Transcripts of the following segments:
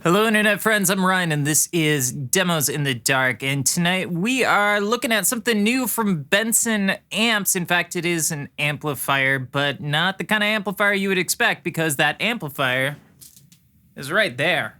Hello Internet friends, I'm Ryan and this is Demos in the Dark, and tonight we are looking at something new from Benson Amps. In fact, it is an amplifier, but not the kind of amplifier you would expect, because that amplifier is right there.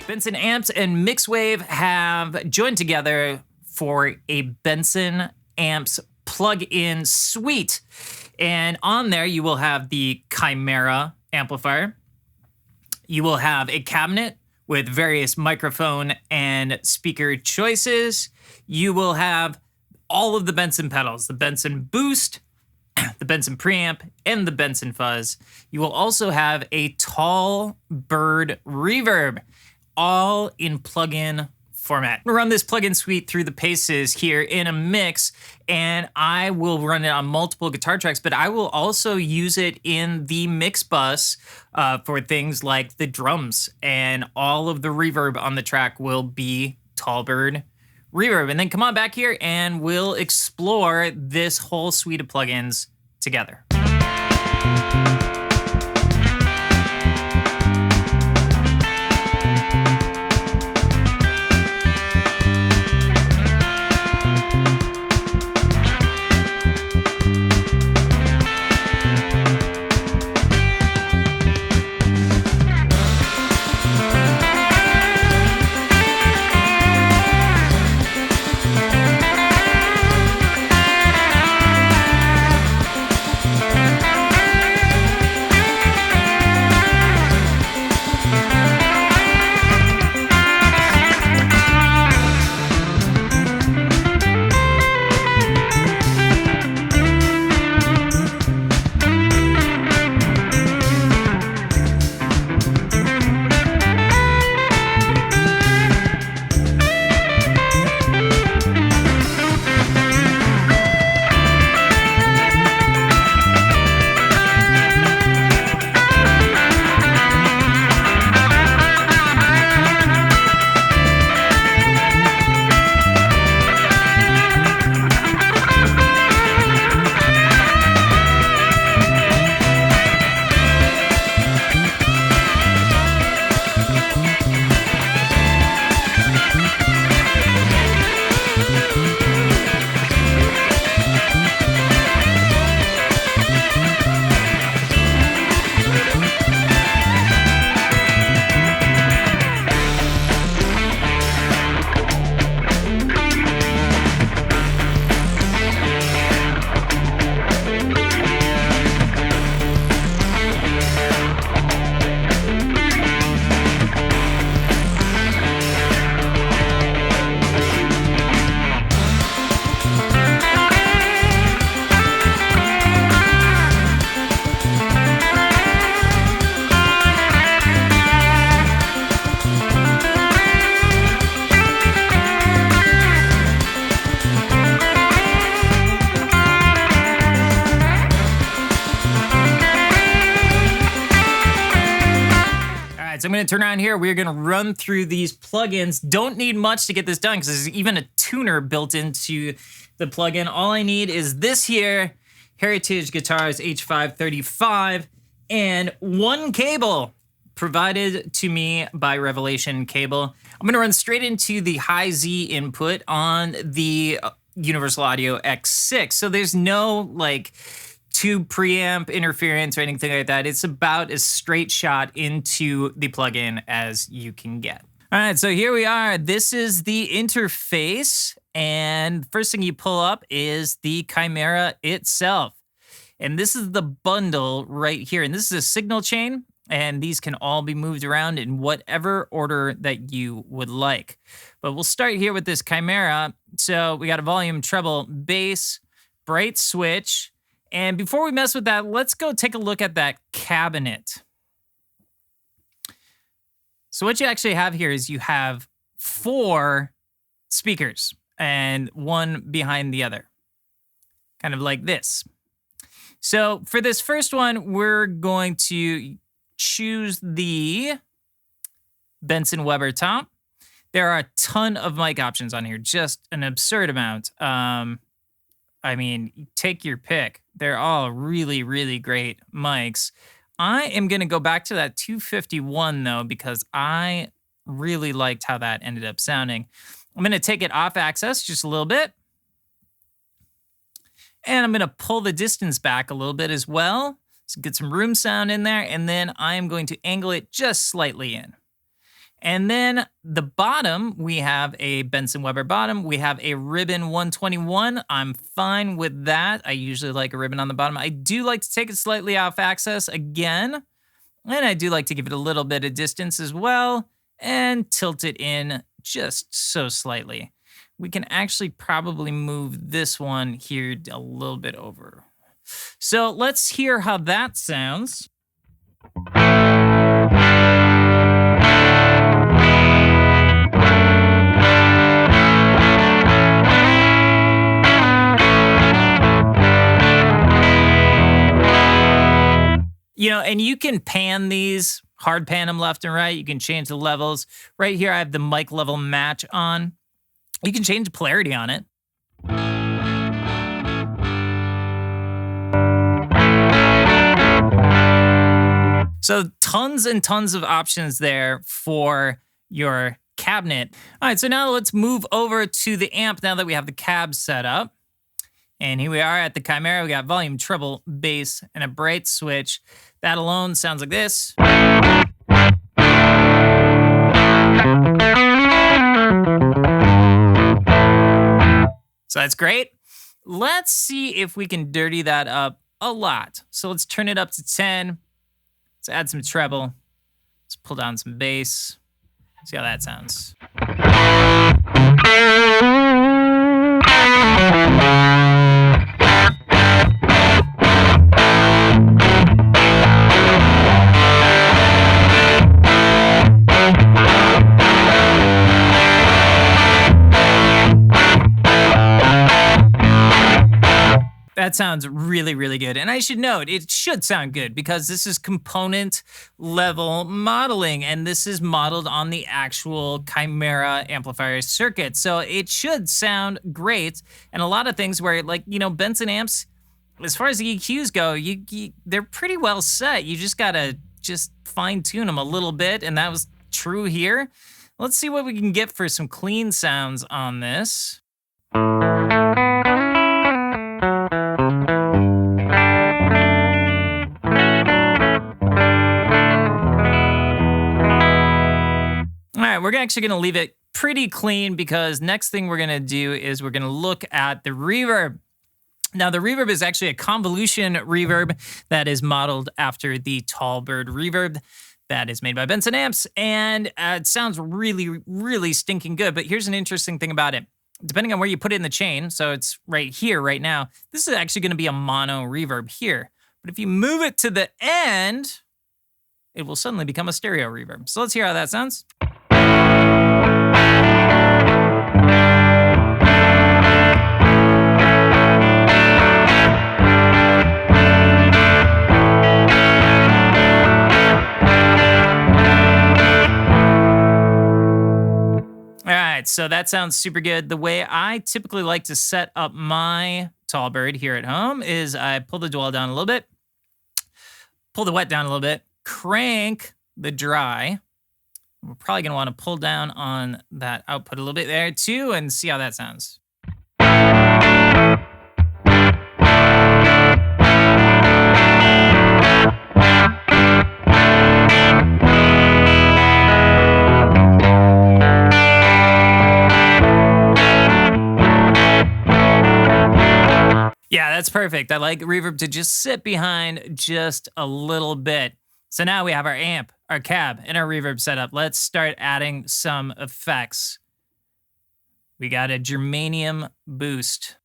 Benson Amps and Mixwave have joined together for a Benson Amps plug-in suite. And on there, you will have the Chimera amplifier. You will have a cabinet with various microphone and speaker choices. You will have all of the Benson pedals, the Benson Boost, the Benson Preamp, and the Benson Fuzz. You will also have a Tall Bird Reverb, all in plug-in format. I'm gonna run this plug-in suite through the paces here in a mix, and I will run it on multiple guitar tracks, but I will also use it in the mix bus for things like the drums, and all of the reverb on the track will be Tall Bird Reverb. And then come on back here and we'll explore this whole suite of plugins together. So I'm going to turn around here. We're going to run through these plugins. Don't need much to get this done because there's even a tuner built into the plugin. All I need is this here, Heritage Guitars H535, and one cable provided to me by Revelation Cable. I'm going to run straight into the high Z input on the Universal Audio X6. So there's no like tube preamp interference or anything like that. It's about as straight shot into the plugin as you can get. All right, so here we are. This is the interface, and first thing you pull up is the Chimera itself. And this is the bundle right here. And this is a signal chain, and these can all be moved around in whatever order that you would like. But we'll start here with this Chimera. So we got a volume, treble, bass, bright switch. And before we mess with that, let's go take a look at that cabinet. So what you actually have here is you have 4 speakers and one behind the other, kind of like this. So for this first one, we're going to choose the Benson Weber top. There are a ton of mic options on here, just an absurd amount. I mean, take your pick. They're all really, really great mics. I am going to go back to that 251 though, because I really liked how that ended up sounding. I'm going to take it off axis just a little bit. And I'm going to pull the distance back a little bit as well. So get some room sound in there. And then I am going to angle it just slightly in. And then the bottom, we have a Benson Weber bottom. We have a ribbon 121. I'm fine with that. I usually like a ribbon on the bottom. I do like to take it slightly off axis again. And I do like to give it a little bit of distance as well and tilt it in just so slightly. We can actually probably move this one here a little bit over. So let's hear how that sounds. You know, and you can pan these, hard pan them left and right. You can change the levels. Right here, I have the mic level match on. You can change the polarity on it. So tons and tons of options there for your cabinet. All right, so now let's move over to the amp now that we have the cab set up. And here we are at the Chimera. We got volume, treble, bass, and a bright switch. That alone sounds like this. So that's great. Let's see if we can dirty that up a lot. So let's turn it up to 10. Let's add some treble. Let's pull down some bass. See how that sounds. That sounds really, really good. And I should note, it should sound good because this is component level modeling and this is modeled on the actual Chimera amplifier circuit. So it should sound great. And a lot of things where, like, you know, Benson amps, as far as the EQs go, they're pretty well set. You just gotta fine tune them a little bit. And that was true here. Let's see what we can get for some clean sounds on this. We're actually going to leave it pretty clean because next thing we're going to do is we're going to look at the reverb. Now, the reverb is actually a convolution reverb that is modeled after the Tall Bird Reverb that is made by Benson Amps, and it sounds really, really stinking good. But here's an interesting thing about it. Depending on where you put it in the chain, so it's right here, right now, this is actually going to be a mono reverb here. But if you move it to the end, it will suddenly become a stereo reverb. So let's hear how that sounds. So that sounds super good. The way I typically like to set up my Tall Bird here at home is I pull the dwell down a little bit, pull the wet down a little bit, crank the dry. We're probably going to want to pull down on that output a little bit there too and see how that sounds. Yeah, that's perfect. I like reverb to just sit behind just a little bit. So now we have our amp, our cab, and our reverb set up. Let's start adding some effects. We got a Germanium boost.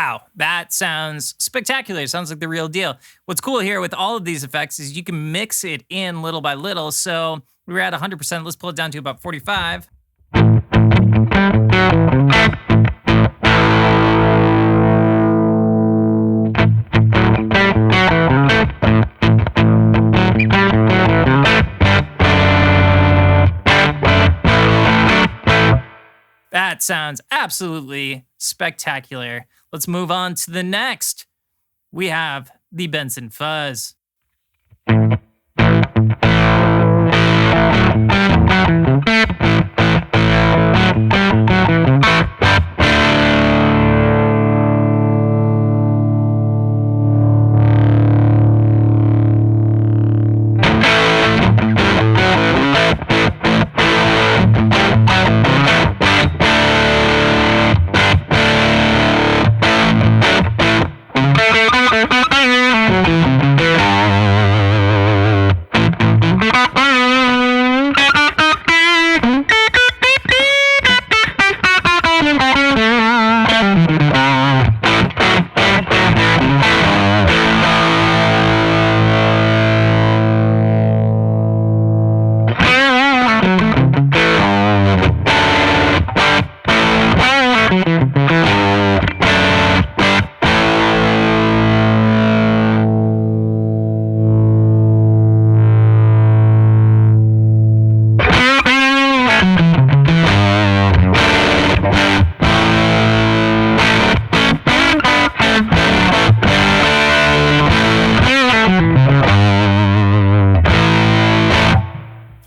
Wow, that sounds spectacular. It sounds like the real deal. What's cool here with all of these effects is you can mix it in little by little. So we were at 100%. Let's pull it down to about 45. That sounds absolutely spectacular. Let's move on to the next. We have the Benson Fuzz.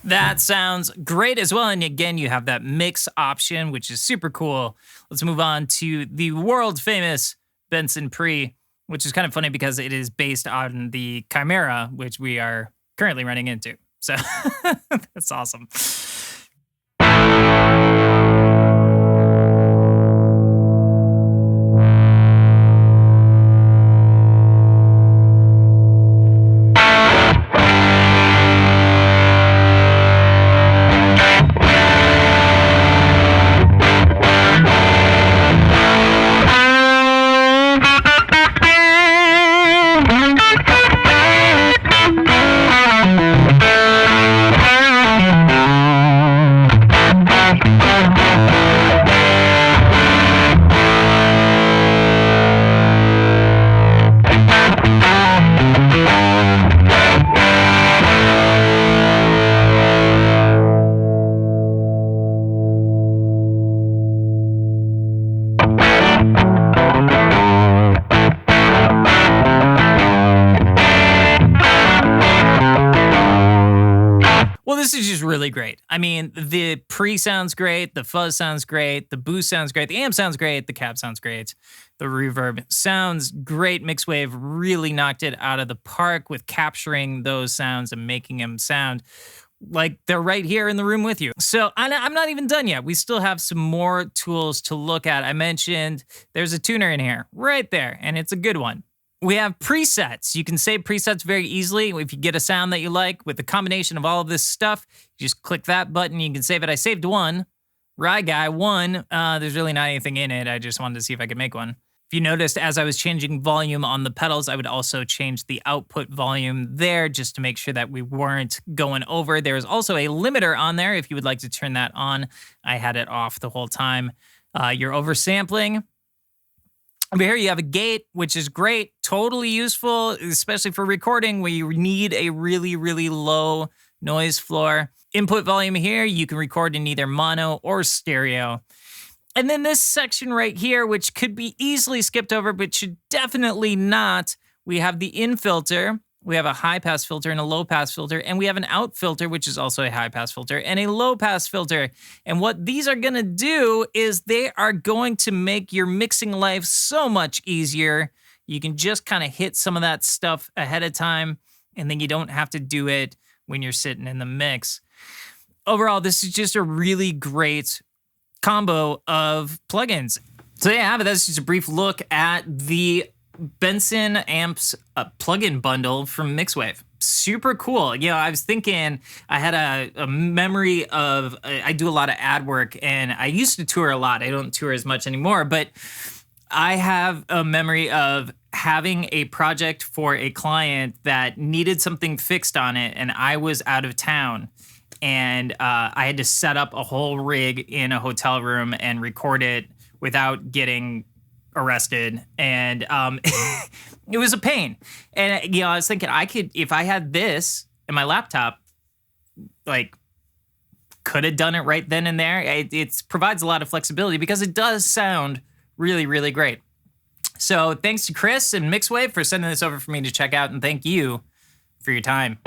That sounds great as well. And again, you have that mix option, which is super cool. Let's move on to the world famous Benson Pre, which is kind of funny because it is based on the Chimera, which we are currently running into. So that's awesome. This is just really great. I mean, the pre sounds great, the fuzz sounds great, the boost sounds great, the amp sounds great, the cab sounds great, the reverb sounds great. Mixwave really knocked it out of the park with capturing those sounds and making them sound like they're right here in the room with you. So I'm not even done yet. We still have some more tools to look at. I mentioned there's a tuner in here right there, and it's a good one. We have presets. You can save presets very easily. If you get a sound that you like with the combination of all of this stuff, you just click that button, you can save it. I saved one, Rye Guy 1. There's really not anything in it. I just wanted to see if I could make one. If you noticed, as I was changing volume on the pedals, I would also change the output volume there just to make sure that we weren't going over. There's also a limiter on there if you would like to turn that on. I had it off the whole time. You're oversampling. Over here, you have a gate, which is great, totally useful, especially for recording where you need a really, really low noise floor. Input volume here, you can record in either mono or stereo. And then this section right here, which could be easily skipped over, but should definitely not, we have the in filter. We have a high pass filter and a low pass filter, and we have an out filter, which is also a high pass filter, and a low pass filter. And what these are gonna do is they are going to make your mixing life so much easier. You can just kind of hit some of that stuff ahead of time, and then you don't have to do it when you're sitting in the mix. Overall, this is just a really great combo of plugins. So there you have it. That's just a brief look at the Benson Amps plugin bundle from Mixwave. Super cool. You know, I was thinking, I had a memory of, I do a lot of ad work, and I used to tour a lot. I don't tour as much anymore, but I have a memory of having a project for a client that needed something fixed on it, and I was out of town. And I had to set up a whole rig in a hotel room and record it without getting arrested. And it was a pain. And, I was thinking if I had this in my laptop, like, could have done it right then and there. It provides a lot of flexibility because it does sound really, really great. So thanks to Chris and Mixwave for sending this over for me to check out, and thank you for your time.